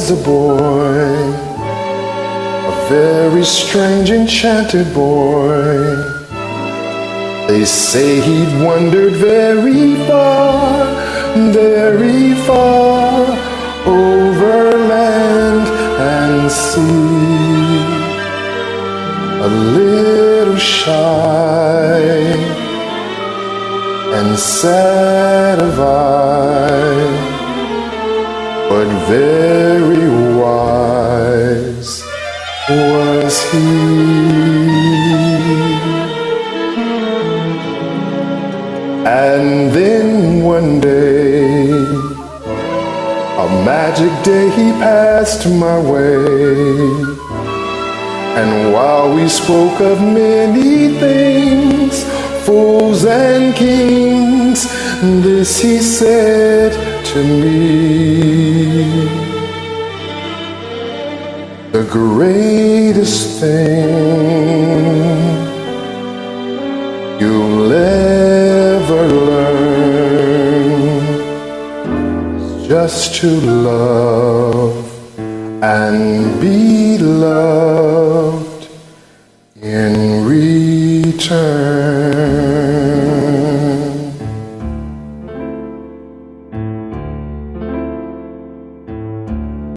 was a boy, a very strange, enchanted boy. They say he'd wandered very far, over land and sea. A little shy and sad of eye, but very wise was he. And then one day, a magic day, he passed my way. And while we spoke of many things, fools and kings, this he said to me: the greatest thing you'll ever learn is just to love and be loved.